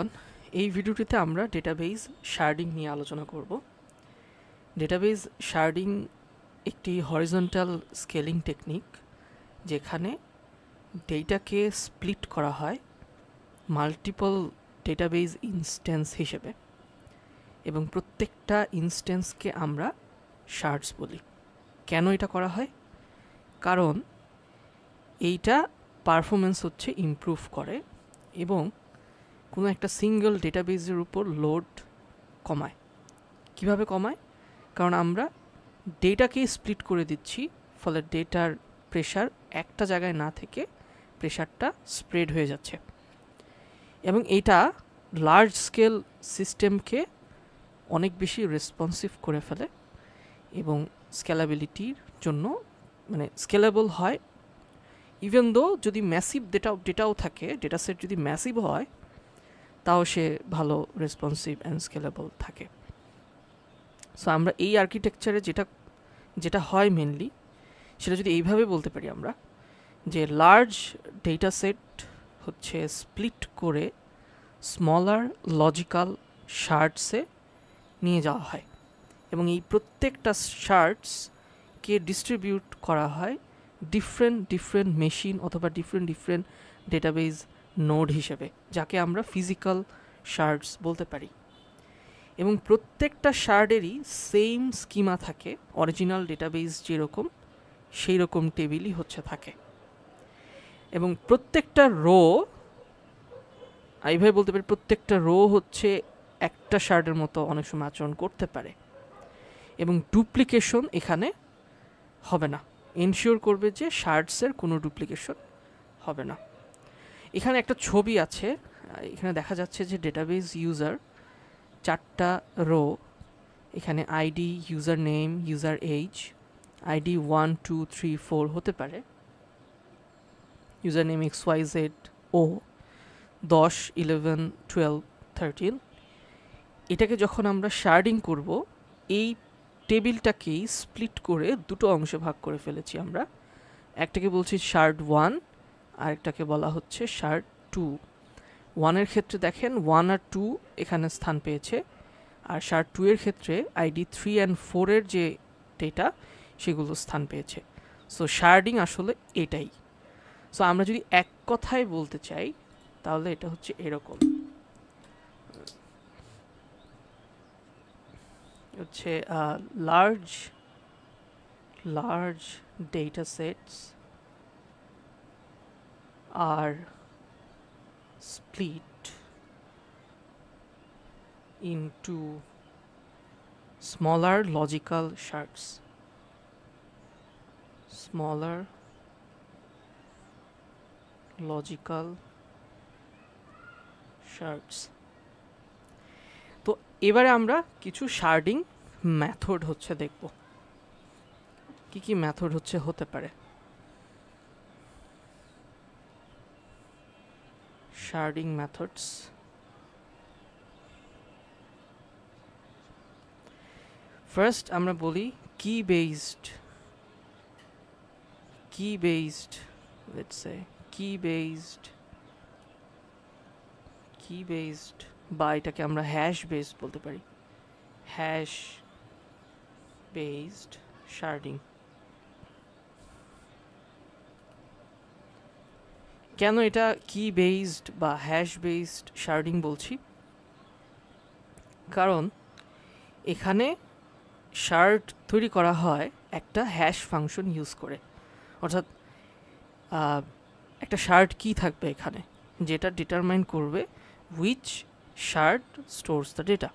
Everyone, এই ভিডিওটিতে আমরা ডেটাবেজ শার্ডিং নিয়ে আলোচনা করব। ডেটাবেজ শার্ডিং একটি হরিজন্টাল স্কেলিং টেকনিক, যেখানে ডেটাকে স্প্লিট করা হয় মাল্টিপল ডেটাবেজ ইনস্ট্যান্স হিসেবে, এবং প্রত্যেকটা ইনস্ট্যান্সকে আমরা শার্ডস বলি। কেন এটা করা হয়? কারণ এইটা পারফরমেন্স হচ্ছে ইমপ্রুভ করে এবং কোনো একটা সিঙ্গল ডেটাবেজের উপর লোড কমায়। কিভাবে কমায়? কারণ আমরা ডেটাকে স্প্লিট করে দিচ্ছি, ফলে ডেটার প্রেশার একটা জায়গায় না থেকে প্রেশারটা স্প্রেড হয়ে যাচ্ছে, এবং এটা লার্জ স্কেল সিস্টেমকে অনেক বেশি রেসপন্সিভ করে ফেলে এবং স্কেলাবিলিটির জন্য স্কেলেবল হয়। ইভেন দো যদি ম্যাসিভ ডেটাও থাকে, ডেটা সেট যদি ম্যাসিভ হয়, তাও সে ভালো রেসপন্সিভ অ্যান্ড স্কেলেবল থাকে। সো আমরা এই আর্কিটেকচারে যেটা হয় মেনলি, সেটা যদি এইভাবে বলতে পারি আমরা, যে লার্জ ডেটা সেট হচ্ছে স্প্লিট করে স্মলার লজিক্যাল শার্টসে নিয়ে যাওয়া হয়, এবং এই প্রত্যেকটা শার্টসকে ডিস্ট্রিবিউট করা হয় ডিফারেন্ট মেশিন অথবা ডিফারেন্ট ডেটাবেজ নোড হিসেবে, যাকে আমরা ফিজিক্যাল শার্ডস বলতে পারি। এবং প্রত্যেকটা শার্ডেরই সেম স্কিমা থাকে, অরিজিনাল ডেটাবেজ যেরকম সেই রকম টেবিলই হচ্ছে থাকে, এবং প্রত্যেকটা রো, এইভাবে বলতে পারি, প্রত্যেকটা রো হচ্ছে একটা শার্ডের মতো অনেক সময় আচরণ করতে পারে, এবং ডুপ্লিকেশন এখানে হবে না। এনশিওর করবে যে শার্টসের কোনো ডুপ্লিকেশন হবে না। এখানে একটা ছবি আছে, এখানে দেখা যাচ্ছে যে ডেটাবেজ ইউজার 4টা রো, এখানে ID, user name, user age, ID 1 2 3 4 হতে পারে, ইউজার নেম XYZ ও 10 11 12 13। এটাকে যখন আমরা শার্ডিং করব, এই টেবিলটাকেই স্প্লিট করে দুটো অংশে ভাগ করে ফেলেছি আমরা। একটাকে বলছি শার্ড 1, আরেকটাকে বলা হচ্ছে শার্ড 2। 1-এর ক্ষেত্রে দেখেন 1 আর 2 এখানে স্থান পেয়েছে, আর শার্ড 2 এর ক্ষেত্রে আইডি 3 অ্যান্ড 4-এর যে ডেটা সেগুলো স্থান পেয়েছে। সো শার্ডিং আসলে এটাই। সো আমরা যদি এক কথায় বলতে চাই, তাহলে এটা হচ্ছে এরকম, হচ্ছে large data sets are split into smaller logical shards. Smaller logical shards. তো এবারে আমরা কিছু শার্ডিং মেথড হচ্ছে দেখব, কি মেথড হতে পারে। শার্ডিং মেথডস, ফার্স্ট আমরা বলি কি based, let's say key based বা এটাকে আমরা হ্যাশ বেসড বলতে পারি, হ্যাশ বেসড শার্ডিং। কেন এটা কি বেসড বা হ্যাশ বেসড শার্ডিং বলছি? কারণ এখানে শার্ড তৈরি করা হয় একটা হ্যাশ ফাংশন ইউজ করে, অর্থাৎ একটা শার্ড কি থাকবে এখানে, যেটা ডিটারমাইন করবে which shard stores the data.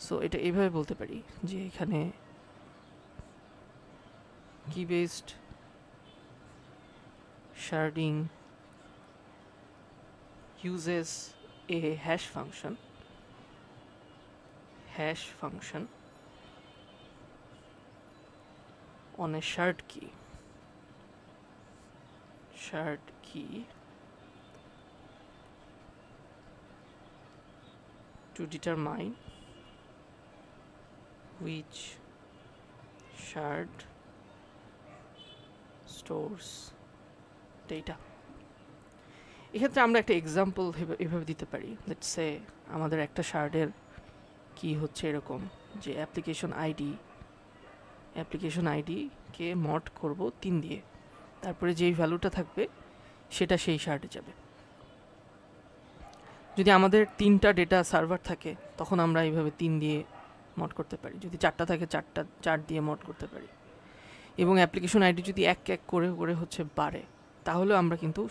So এটা এইভাবে বলতে পারি যে এখানে কি based sharding uses a hash function on a shared key to determine which shard stores data. এক্ষেত্রে আমরা একটা এক্সাম্পল এভাবে দিতে পারি, লেটস সে আমাদের একটা শার্টের কি হচ্ছে এরকম যে অ্যাপ্লিকেশন আইডিকে মড করব 3 দিয়ে, তারপরে যেই ভ্যালুটা থাকবে সেটা সেই শার্টে যাবে। যদি আমাদের 3টা ডেটা সার্ভার থাকে তখন আমরা এইভাবে 3 দিয়ে মড করতে পারি, যদি 4টা থাকে 4 দিয়ে মড করতে পারি, এবং অ্যাপ্লিকেশন আইডি যদি এক এক করে করে হচ্ছে বাড়ে, তাহলে আমরা কিন্তু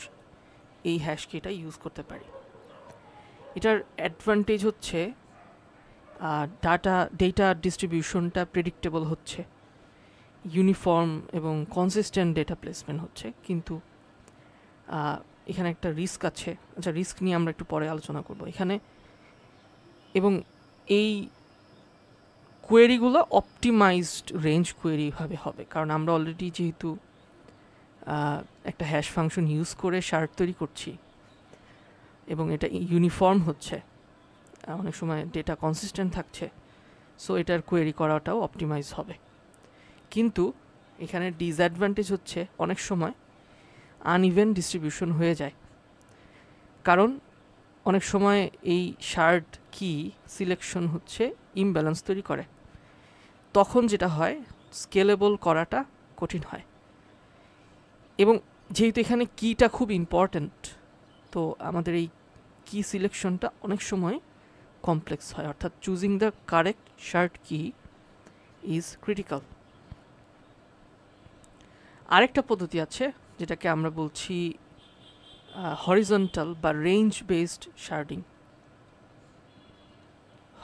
এই হ্যাশ কিটা ইউজ করতে পারি। এটার অ্যাডভান্টেজ হচ্ছে ডেটা ডিস্ট্রিবিউশনটা প্রেডিক্টেবল হচ্ছে, ইউনিফর্ম এবং কনসিস্টেন্ট ডেটা প্লেসমেন্ট হচ্ছে। কিন্তু এখানে একটা রিস্ক আছে, আচ্ছা রিস্ক নিয়ে আমরা একটু পরে আলোচনা করব এখানে। এবং এই কোয়েরিগুলো অপটিমাইজড রেঞ্জ কোয়েরি ভাবে হবে, কারণ আমরা অলরেডি যেহেতু একটা হ্যাশ ফাংশন ইউজ করে শার্ট তৈরি করছি এবং এটা ইউনিফর্ম হচ্ছে, অনেক সময় ডেটা কনসিস্টেন্ট থাকছে, সো এটার কোয়েরি করাটাও অপটিমাইজ হবে। কিন্তু এখানে ডিসঅ্যাডভান্টেজ হচ্ছে অনেক সময় আনইভেন ডিস্ট্রিবিউশন হয়ে যায়, কারণ অনেক সময় এই শার্ট কি সিলেকশন হচ্ছে ইমব্যালেন্স তৈরি করে, তখন যেটা হয় স্কেলেবল করাটা কঠিন হয়। এবং যেহেতু এখানে কিটা খুব ইম্পর্ট্যান্ট, তো আমাদের এই কি সিলেকশনটা অনেক সময় কমপ্লেক্স হয়, অর্থাৎ চুজিং দ্য কারেক্ট শার্ট কি ইজ ক্রিটিক্যাল। আরেকটা পদ্ধতি আছে যেটাকে আমরা বলছি হরিজন্টাল বা রেঞ্জ বেসড শার্ডিং।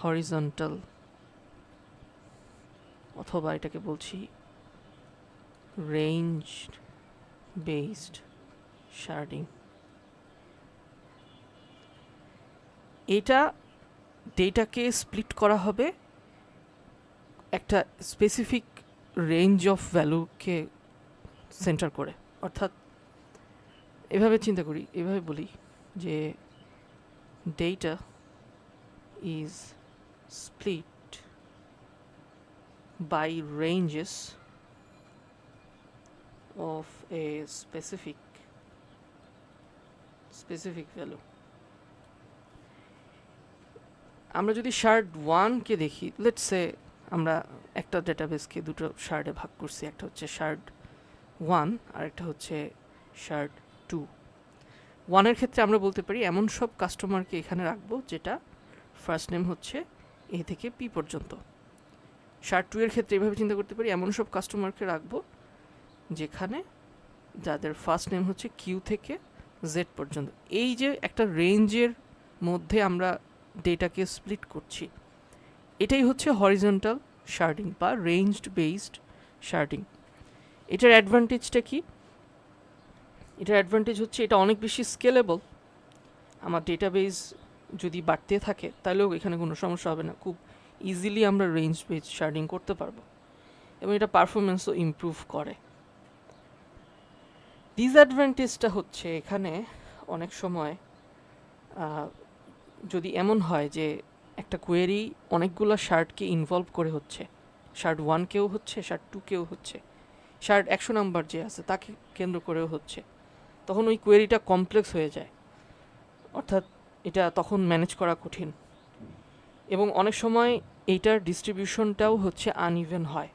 হরিজন্টাল অথবা এটাকে বলছি রেঞ্জ বেসড শার্ডিং। এটা ডেটাকে স্প্লিট করা হবে একটা স্পেসিফিক রেঞ্জ অফ ভ্যালুকে সেন্টার করে, অর্থাৎ এভাবে চিন্তা করি, এভাবে বলি যে data is split by ranges of a specific value. আমরা যদি শার্ট 1কে দেখি, লেটস সে আমরা একটা ডেটাবেসকে দুটো শার্টে ভাগ করছি, একটা হচ্ছে শার্ট 1 আর একটা হচ্ছে শার্ট 2। 1-এর ক্ষেত্রে আমরা বলতে পারি এমন সব কাস্টমারকে এখানে রাখবো যেটা ফার্স্ট নেম হচ্ছে এ থেকে পি পর্যন্ত। শার্ট 2-এর ক্ষেত্রে এভাবে চিন্তা করতে পারি এমন সব কাস্টমারকে রাখবো যেখানে যাদের ফার্স্ট নেম হচ্ছে কিউ থেকে জেড পর্যন্ত। এই যে একটা রেঞ্জের মধ্যে আমরা ডেটাকে স্প্লিট করছি, এটাই হচ্ছে হরিজন্টাল শার্ডিং বা রেঞ্জড বেসড শার্ডিং। এটার অ্যাডভান্টেজটা কি? এটার অ্যাডভান্টেজ হচ্ছে এটা অনেক বেশি স্কেলেবল। আমার ডেটাবেস যদি বাড়তে থাকে তাহলেও এখানে কোনো সমস্যা হবে না, খুব ইজিলি আমরা রেঞ্জ বেসড শার্ডিং করতে পারবো, এবং এটা পারফরমেন্সও ইমপ্রুভ করে। ডিসঅ্যাডভান্টেজটা হচ্ছে এখানে অনেক সময় যদি এমন হয় যে একটা কোয়েরি অনেকগুলো শার্টকে ইনভলভ করে হচ্ছে, শার্ট 1কেও হচ্ছে, শার্ট 2কেও হচ্ছে, শার্ট 100 নাম্বার যে আছে তাকে কেন্দ্র করেও হচ্ছে, তখন ওই কোয়েরিটা কমপ্লেক্স হয়ে যায়, অর্থাৎ এটা তখন ম্যানেজ করা কঠিন। এবং অনেক সময় এইটার ডিস্ট্রিবিউশনটাও হচ্ছে আনইভেন হয়,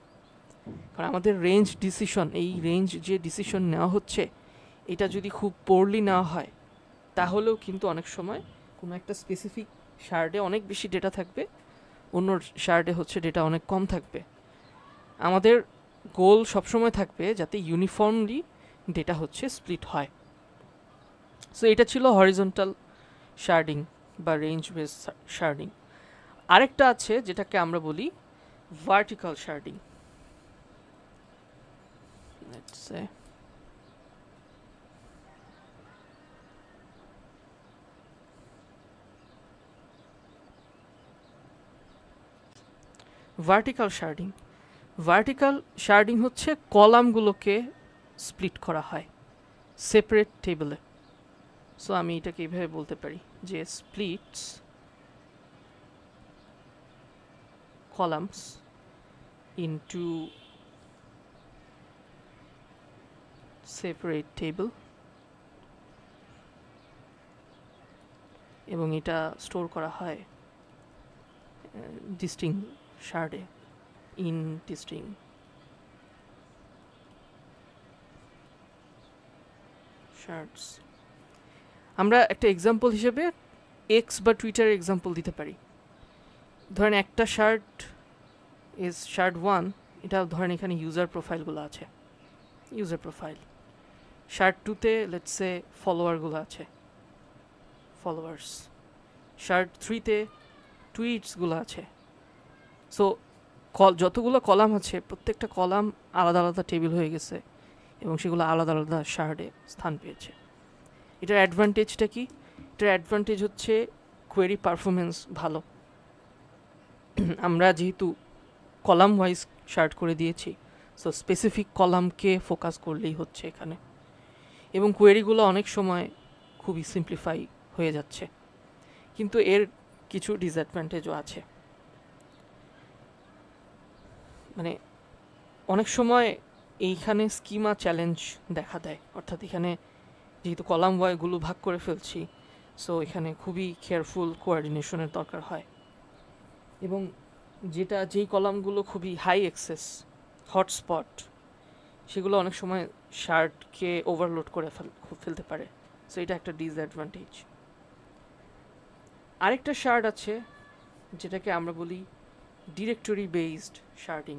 কারণ আমাদের রেঞ্জ ডিসিশন, এই রেঞ্জ যে ডিসিশন নেওয়া হচ্ছে এটা যদি খুব পোরলি নেওয়া হয় তাহলেও কিন্তু অনেক সময় কোনো একটা স্পেসিফিক শার্টে অনেক বেশি ডেটা থাকবে, অন্য শার্টে হচ্ছে ডেটা অনেক কম থাকবে। আমাদের গোল সবসময় থাকবে যাতে ইউনিফর্মলি ডেটা হচ্ছে স্প্লিট হয়। সো এটা ছিল হরিজন্টাল শার্ডিং বা রেঞ্জ বেস শার্ডিং। আরেকটা আছে যেটাকে আমরা বলি vertical sharding. Let's say vertical sharding হচ্ছে কলামগুলোকে স্প্লিট করা হয় সেপারেট টেবিলে। সো আমি এটাকে এইভাবে বলতে পারি যে splits columns into separate table এবং এটা স্টোর করা হয় ডিস্টিং শার্ডে, ইন ডিস্টিং শার্টস। আমরা একটা এক্সাম্পল হিসেবে এক্স বা টুইটারের এক্সাম্পল দিতে পারি। ধরেন একটা শার্ট ইজ শার্ট 1, এটা ধরেন এখানে ইউজার প্রোফাইলগুলো আছে, ইউজার প্রোফাইল। শার্ট 2তে লেটস সে ফলোয়ারগুলো আছে, ফলোয়ার্স। শার্ট 3তে টুইটসগুলো আছে। সো যতগুলো কলাম আছে প্রত্যেকটা কলাম আলাদা আলাদা টেবিল হয়ে গেছে এবং সেগুলো আলাদা আলাদা শার্টে স্থান পেয়েছে। এটার অ্যাডভান্টেজটা কি? এটার অ্যাডভান্টেজ হচ্ছে কোয়েরি পারফরমেন্স ভালো। আমরা যেহেতু কলাম ওয়াইজ শার্ট করে দিয়েছি, সো স্পেসিফিক কলামকে ফোকাস করলেই হচ্ছে এখানে, এবং কোয়েরিগুলো অনেক সময় খুবই সিম্পলিফাই হয়ে যাচ্ছে। কিন্তু এর কিছু ডিসঅ্যাডভান্টেজও আছে। মানে অনেক সময় এইখানে স্কিমা চ্যালেঞ্জ দেখা দেয়, অর্থাৎ এখানে যেহেতু কলাম ওয়াইগুলো ভাগ করে ফেলছি, সো এখানে খুবই কেয়ারফুল কোঅর্ডিনেশনের দরকার হয়। এবং যেই কলামগুলো খুবই হাই অ্যাক্সেস হটস্পট, সেগুলো অনেক সময় শার্টকে ওভারলোড করে ফেলতে পারে। সো এটা একটা ডিসঅ্যাডভান্টেজ। আরেকটা শার্ট আছে যেটাকে আমরা বলি ডিরেক্টরি বেসড শার্টিং।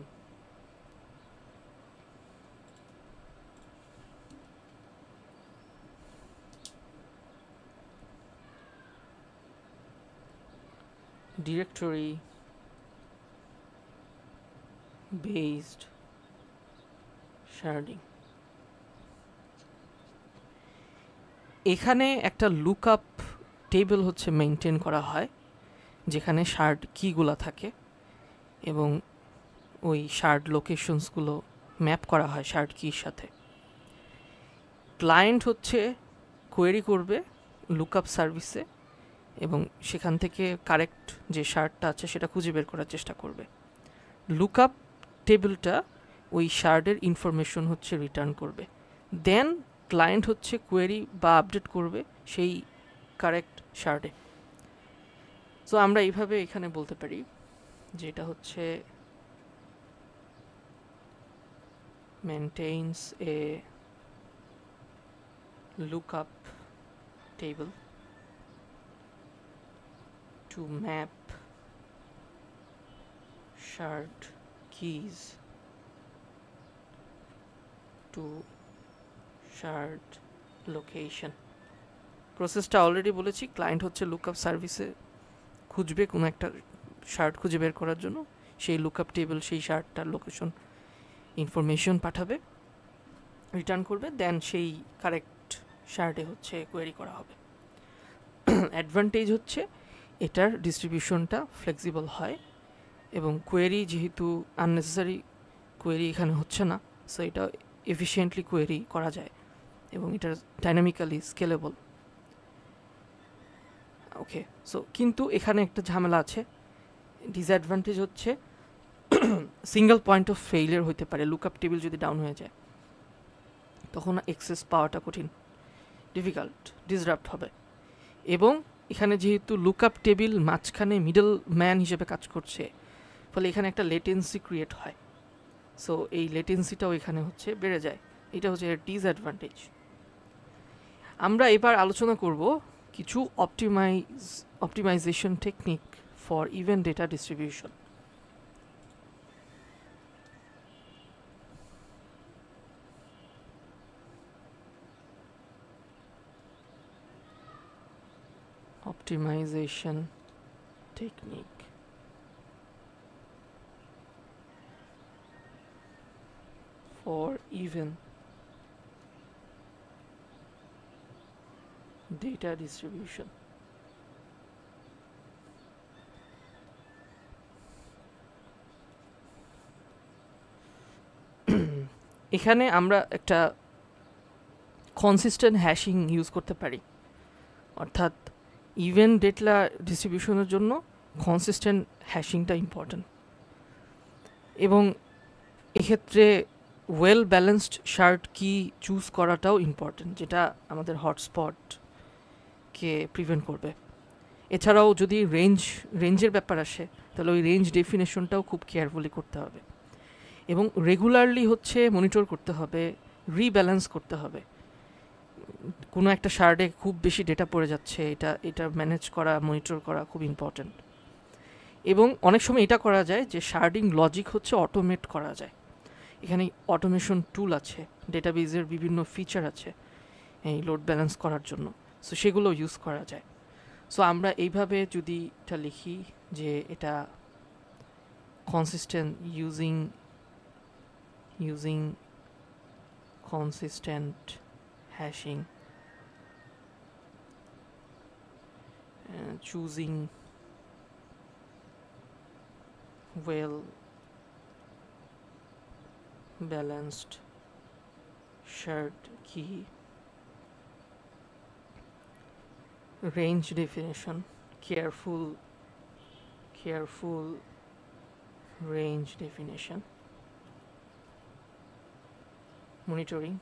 ডিরেক্টরি বেসড শার্টিং, এখানে একটা লুকআপ টেবিল হচ্ছে মেনটেন করা হয় যেখানে শার্ট কিগুলো থাকে এবং ওই শার্ট লোকেশনসগুলো ম্যাপ করা হয় শার্ট কির সাথে। ক্লায়েন্ট হচ্ছে কোয়েরি করবে লুকআপ সার্ভিসে এবং সেখান থেকে কারেক্ট যে শার্টটা আছে সেটা খুঁজে বের করার চেষ্টা করবে। লুকআপ টেবিলটা ওই শার্টের ইনফরমেশন হচ্ছে রিটার্ন করবে, দেন ক্লায়েন্ট হচ্ছে কোয়েরি বা আপডেট করবে সেই কারেক্ট শার্টে। সো আমরা এইভাবে এখানে বলতে পারি যে এটা হচ্ছে maintains a lookup table to map shard keys to shard location. প্রসেসটা অলরেডি বলেছি, ক্লায়েন্ট হচ্ছে লুকআপ সার্ভিসে খুঁজবে কোনো একটা শার্ট খুঁজে বের করার জন্য, সেই লুকআপ টেবিল সেই শার্টটার লোকেশন ইনফরমেশন পাঠাবে, রিটার্ন করবে, দেন সেই কারেক্ট শার্টে হচ্ছে কোয়েরি করা হবে। অ্যাডভান্টেজ হচ্ছে এটার ডিস্ট্রিবিউশনটা ফ্লেক্সিবল হয় এবং কোয়েরি যেহেতু আননেসেসারি কোয়েরি এখানে হচ্ছে না, সো এটা এফিশিয়েন্টলি কোয়েরি করা যায় এবং এটা ডাইনামিক্যালি স্কেলেবল। ওকে, সো কিন্তু এখানে একটা ঝামেলা আছে, ডিসঅ্যাডভান্টেজ হচ্ছে সিঙ্গেল পয়েন্ট অফ ফেইলিয়ার হতে পারে। লুকআপ টেবিল যদি ডাউন হয়ে যায় তখন অ্যাক্সেস পাওয়াটা কঠিন, ডিফিকাল্ট, ডিসরাপ্ট হবে। এবং এখানে যেহেতু লুকআপ টেবিল মাঝখানে মিডল ম্যান হিসেবে কাজ করছে, ফলে এখানে একটা লেটেন্সি ক্রিয়েট হয়। সো এই লেটেন্সিটাও এখানে হচ্ছে বেড়ে যায়, এটা হচ্ছে এর ডিসঅ্যাডভান্টেজ। আমরা এবার আলোচনা করব কিছু optimisation technique for event data distribution. Optimization technique for even data distribution. এখানে আমরা একটা কনসিস্টেন্ট হ্যাশিং ইউজ করতে পারি, অর্থাৎ ইভেন্ট ডেটা ডিস্ট্রিবিউশনের জন্য কনসিস্টেন্ট হ্যাশিংটা ইম্পর্ট্যান্ট এবং এক্ষেত্রে ওয়েল ব্যালেন্সড শার্ট কি চুজ করাটাও ইম্পর্ট্যান্ট, যেটা আমাদের হটস্পটকে প্রিভেন্ট করবে। এছাড়াও যদি রেঞ্জের ব্যাপার আসে তাহলে ওই রেঞ্জ ডেফিনেশনটাও খুব কেয়ারফুলি করতে হবে এবং রেগুলারলি হচ্ছে মনিটর করতে হবে, রিব্যালেন্স করতে হবে। কোনো একটা শার্ডে খুব বেশি ডেটা পড়ে যাচ্ছে, এটা ম্যানেজ করা, মনিটর করা খুব ইম্পর্ট্যান্ট। এবং অনেক সময় এটা করা যায় যে শার্ডিং লজিক হচ্ছে অটোমেট করা যায়। এখানে অটোমেশন টুল আছে, ডেটাবেজের বিভিন্ন ফিচার আছে এই লোড ব্যালেন্স করার জন্য, সো সেগুলো ইউজ করা যায়। সো আমরা এইভাবে যদি এটা লিখি যে এটা consistent using consistent hashing, choosing well balanced shared key, range definition, careful range definition, monitoring,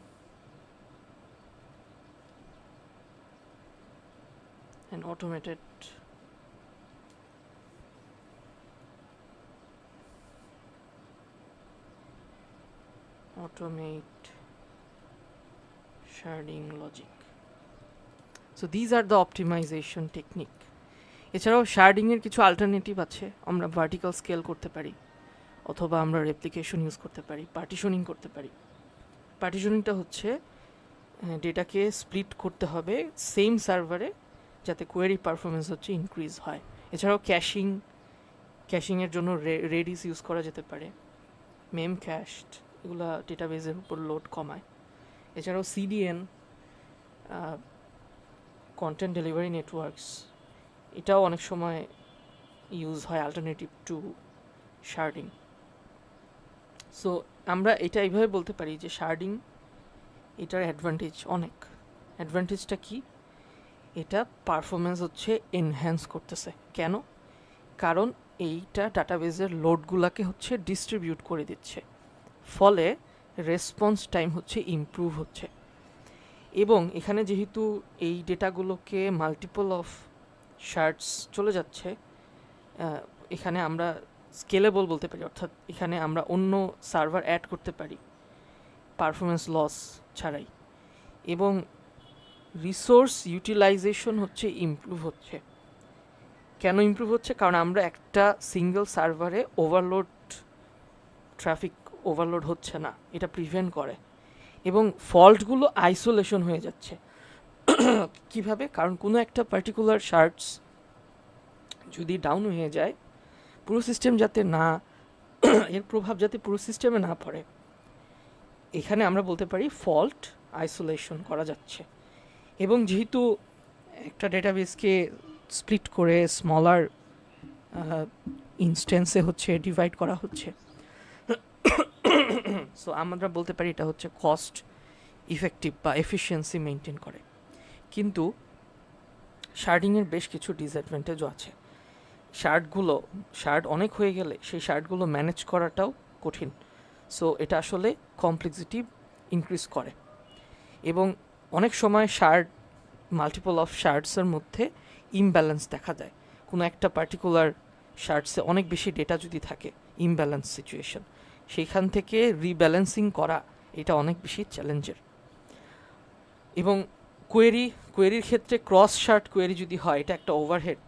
and automate sharding logic. So these are the optimization technique. এছাড়াও শার্ডিং এর কিছু অল্টারনেটিভ আছে। আমরা ভার্টিক্যাল স্কেল করতে পারি, অথবা আমরা রেপ্লিকেশন ইউজ করতে পারি, পার্টিশনিং করতে পারি। পার্টিশনিংটা হচ্ছে ডেটাকে স্প্লিট করতে হবে সেম সার্ভারে, যাতে কোয়েরি পারফরমেন্স হচ্ছে ইনক্রিজ হয়। এছাড়াও ক্যাশিংয়ের জন্য রেডিস ইউজ করা যেতে পারে, মেম ক্যাশড, এগুলো ডেটাবেজের উপর লোড কমায়। এছাড়াও সিডিএন, কন্টেন্ট ডেলিভারি নেটওয়ার্কস, এটাও অনেক সময় ইউজ হয় অল্টারনেটিভ টু শার্ডিং। সো আমরা এটা এইভাবে বলতে পারি যে শার্ডিং, এটার অ্যাডভান্টেজটা কি? এটা পারফরমেন্স হচ্ছে এনহ্যান্স করতেছে। কেন? কারণ এইটা ডাটাবেজের লোডগুলোকে হচ্ছে ডিস্ট্রিবিউট করে দিচ্ছে, ফলে রেসপন্স টাইম হচ্ছে ইমপ্রুভ হচ্ছে। এবং এখানে যেহেতু এই ডেটাগুলোকে মাল্টিপল অফ শার্টস চলে যাচ্ছে, এখানে আমরা স্কেলেবল বলতে পারি, অর্থাৎ এখানে আমরা অন্য সার্ভার অ্যাড করতে পারি পারফরমেন্স লস ছাড়াই। এবং রিসোর্স ইউটিলাইজেশন হচ্ছে ইমপ্রুভ হচ্ছে। কেন ইমপ্রুভ হচ্ছে? কারণ আমরা একটা সিঙ্গেল সার্ভারে ট্রাফিক ওভারলোড হচ্ছে না, এটা প্রিভেন্ট করে। এবং ফল্টগুলো আইসোলেশন হয়ে যাচ্ছে। কিভাবে? কারণ কোনো একটা পার্টিকুলার শার্টস যদি ডাউন হয়ে যায়, পুরো সিস্টেম যাতে না এর প্রভাব যাতে পুরো সিস্টেমে না পড়ে, এখানে আমরা বলতে পারি ফল্ট আইসোলেশন করা যাচ্ছে। এবং যেহেতু একটা ডেটাবেসকে স্প্লিট করে স্মলার ইনস্ট্যান্সে হচ্ছে ডিভাইড করা হচ্ছে, সো আমরা বলতে পারি এটা হচ্ছে কস্ট ইফেক্টিভ বা এফিসিয়েন্সি মেনটেন করে। কিন্তু শার্ডিংয়ের বেশ কিছু ডিসঅ্যাডভান্টেজও আছে। শার্ড অনেক হয়ে গেলে সেই শার্টগুলো ম্যানেজ করাটাও কঠিন। সো এটা আসলে কমপ্লেক্সিটি ইনক্রিজ করে। এবং অনেক সময় মাল্টিপল অফ শার্টসের মধ্যে ইমব্যালেন্স দেখা যায়। কোনো একটা পার্টিকুলার শার্টসে অনেক বেশি ডেটা যদি থাকে, ইমব্যালেন্স সিচুয়েশন, সেইখান থেকে রিব্যালেন্সিং করা এটা অনেক বেশি চ্যালেঞ্জের। এবং কোয়েরির ক্ষেত্রে ক্রস শার্ট কোয়েরি যদি হয়, এটা একটা ওভারহেড।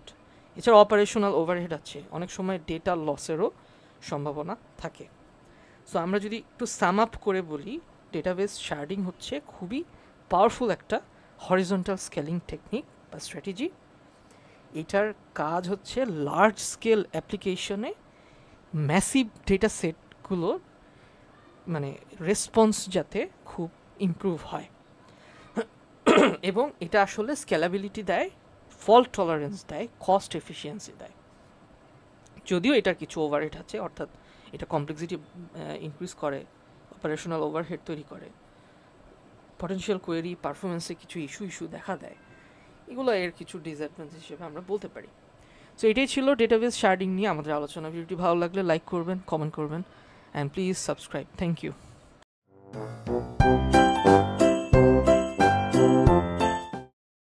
এছাড়া অপারেশনাল ওভারহেড আছে, অনেক সময় ডেটা লসেরও সম্ভাবনা থাকে। সো আমরা যদি একটু সাম আপ করে বলি, ডেটাবেস শার্ডিং হচ্ছে খুবই পাওয়ারফুল একটা হরিজন্টাল স্কেলিং টেকনিক বা স্ট্র্যাটেজি। এটার কাজ হচ্ছে লার্জ স্কেল অ্যাপ্লিকেশনে ম্যাসিভ ডেটা সেটগুলো মানে রেসপন্স যাতে খুব ইমপ্রুভ হয়। এবং এটা আসলে স্কেলাবিলিটি দেয়, ফল্ট টলারেন্স দেয়, কস্ট এফিসিয়েন্সি দেয়। যদিও এটার কিছু ওভারহেড আছে, অর্থাৎ এটা কমপ্লেক্সিটি ইনক্রিজ করে, অপারেশনাল ওভারহেড তৈরি করে, পটেনশিয়াল কোয়েরি পারফরমেন্সে কিছু ইস্যু দেখা দেয়। এগুলো এর কিছু ডিসঅ্যাডভান্টেজ হিসেবে আমরা বলতে পারি। সো এটাই ছিল ডেটাবেস শার্ডিং নিয়ে আমাদের আলোচনা। ভিডিওটি ভালো লাগলে লাইক করবেন, কমেন্ট করবেন, and please subscribe. Thank you.